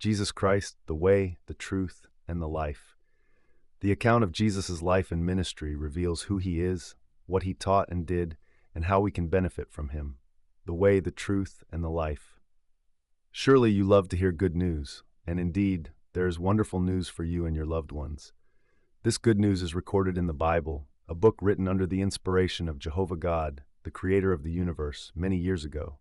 Jesus Christ, the way, the truth, and the life. The account of Jesus' life and ministry reveals who he is, what he taught and did, and how we can benefit from him. The way, the truth, and the life. Surely you love to hear good news, and indeed, there is wonderful news for you and your loved ones. This good news is recorded in the Bible, a book written under the inspiration of Jehovah God, the creator of the universe, many years ago.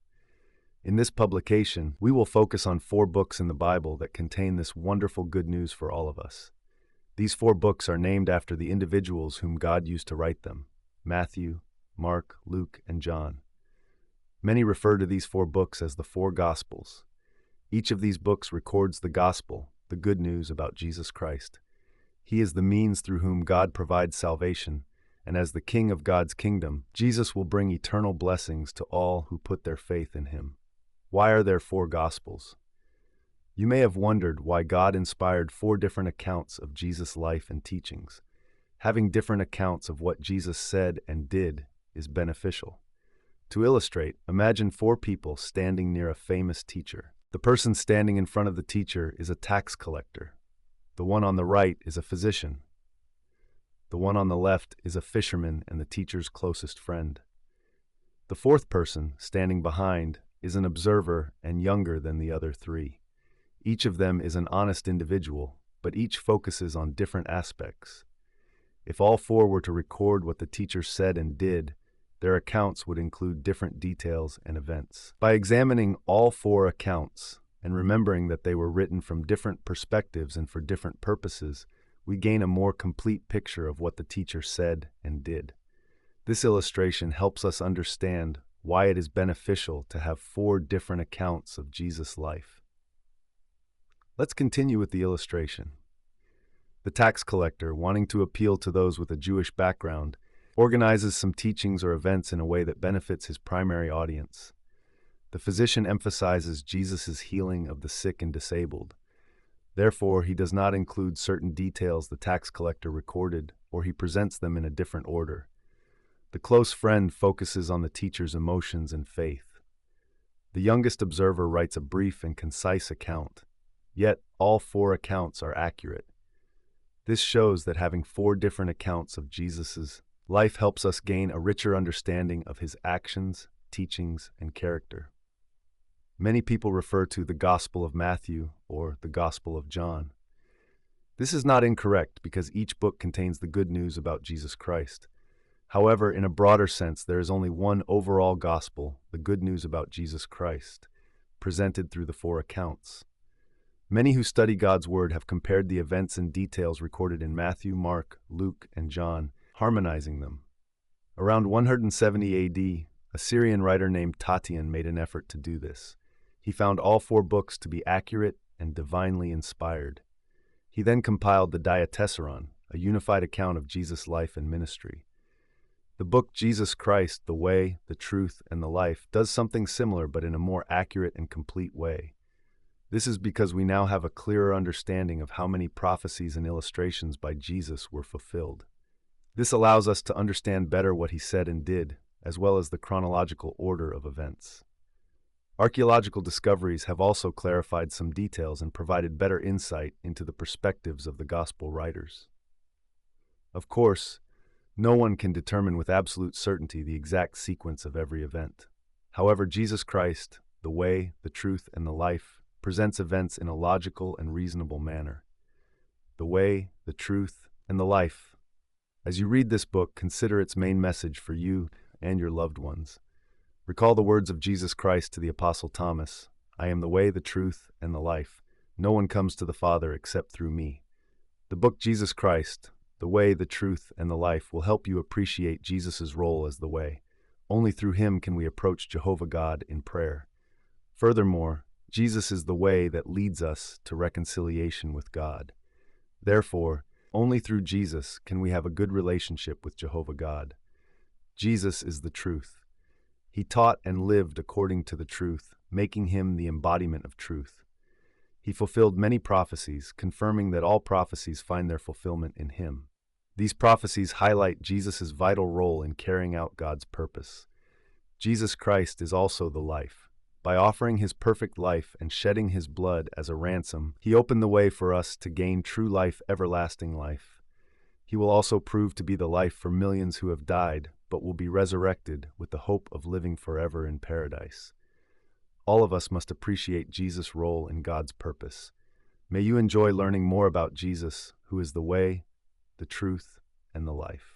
In this publication, we will focus on 4 books in the Bible that contain this wonderful good news for all of us. These 4 books are named after the individuals whom God used to write them: Matthew, Mark, Luke, and John. Many refer to these 4 books as the 4 Gospels. Each of these books records the gospel, the good news about Jesus Christ. He is the means through whom God provides salvation, and as the King of God's kingdom, Jesus will bring eternal blessings to all who put their faith in him. Why are there 4 Gospels? You may have wondered why God inspired 4 different accounts of Jesus' life and teachings. Having different accounts of what Jesus said and did is beneficial. To illustrate, imagine 4 people standing near a famous teacher. The person standing in front of the teacher is a tax collector. The one on the right is a physician. The one on the left is a fisherman and the teacher's closest friend. The 4th person, standing behind, is an observer and younger than the other 3. Each of them is an honest individual, but each focuses on different aspects. If all 4 were to record what the teacher said and did, their accounts would include different details and events. By examining all 4 accounts and remembering that they were written from different perspectives and for different purposes, we gain a more complete picture of what the teacher said and did. This illustration helps us understand why it is beneficial to have 4 different accounts of Jesus' life. Let's continue with the illustration. The tax collector, wanting to appeal to those with a Jewish background, organizes some teachings or events in a way that benefits his primary audience. The physician emphasizes Jesus' healing of the sick and disabled. Therefore, he does not include certain details the tax collector recorded, or he presents them in a different order. The close friend focuses on the teacher's emotions and faith. The youngest observer writes a brief and concise account, yet all 4 accounts are accurate. This shows that having 4 different accounts of Jesus' life helps us gain a richer understanding of his actions, teachings, and character. Many people refer to the Gospel of Matthew or the Gospel of John. This is not incorrect because each book contains the good news about Jesus Christ. However, in a broader sense, there is only one overall gospel, the good news about Jesus Christ, presented through the 4 accounts. Many who study God's Word have compared the events and details recorded in Matthew, Mark, Luke, and John, harmonizing them. Around 170 AD, a Syrian writer named Tatian made an effort to do this. He found all 4 books to be accurate and divinely inspired. He then compiled the Diatessaron, a unified account of Jesus' life and ministry. The book Jesus Christ, the Way, the Truth, and the Life does something similar but in a more accurate and complete way. This is because we now have a clearer understanding of how many prophecies and illustrations by Jesus were fulfilled. This allows us to understand better what he said and did, as well as the chronological order of events. Archaeological discoveries have also clarified some details and provided better insight into the perspectives of the Gospel writers. Of course, no one can determine with absolute certainty the exact sequence of every event. However, Jesus Christ, the Way, the Truth, and the Life, presents events in a logical and reasonable manner. The Way, the Truth, and the Life. As you read this book, consider its main message for you and your loved ones. Recall the words of Jesus Christ to the Apostle Thomas, "I am the way, the truth, and the life. No one comes to the Father except through me." The book Jesus Christ, the Way, the Truth, and the Life will help you appreciate Jesus' role as the Way. Only through him can we approach Jehovah God in prayer. Furthermore, Jesus is the way that leads us to reconciliation with God. Therefore, only through Jesus can we have a good relationship with Jehovah God. Jesus is the truth. He taught and lived according to the truth, making him the embodiment of truth. He fulfilled many prophecies, confirming that all prophecies find their fulfillment in him. These prophecies highlight Jesus' vital role in carrying out God's purpose. Jesus Christ is also the life. By offering his perfect life and shedding his blood as a ransom, he opened the way for us to gain true life, everlasting life. He will also prove to be the life for millions who have died, but will be resurrected with the hope of living forever in paradise. All of us must appreciate Jesus' role in God's purpose. May you enjoy learning more about Jesus, who is the way, the truth, and the life.